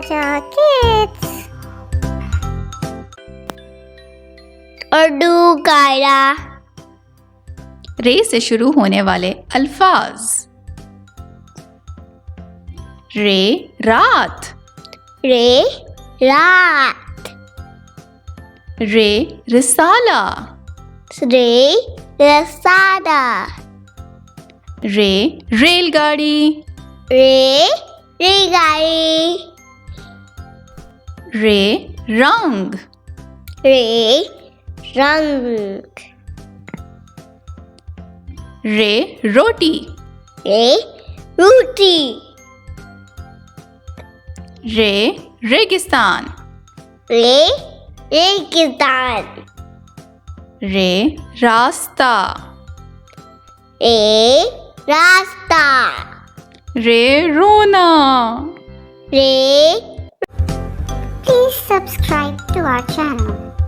Taja Kids. Urdu Qaida. रे से शुरू होने वाले अल्फाज। रे रात, Re Raat. रे रिसाला, Re Rasada. रे रेलगाड़ी, Re Regari. रे रंग, Re Rang. रे रोटी, Re Ruti. रे रेगिस्तान, Re Regitan. रे रास्ता, Re Rasta. रे रोना। Re. Please subscribe to our channel.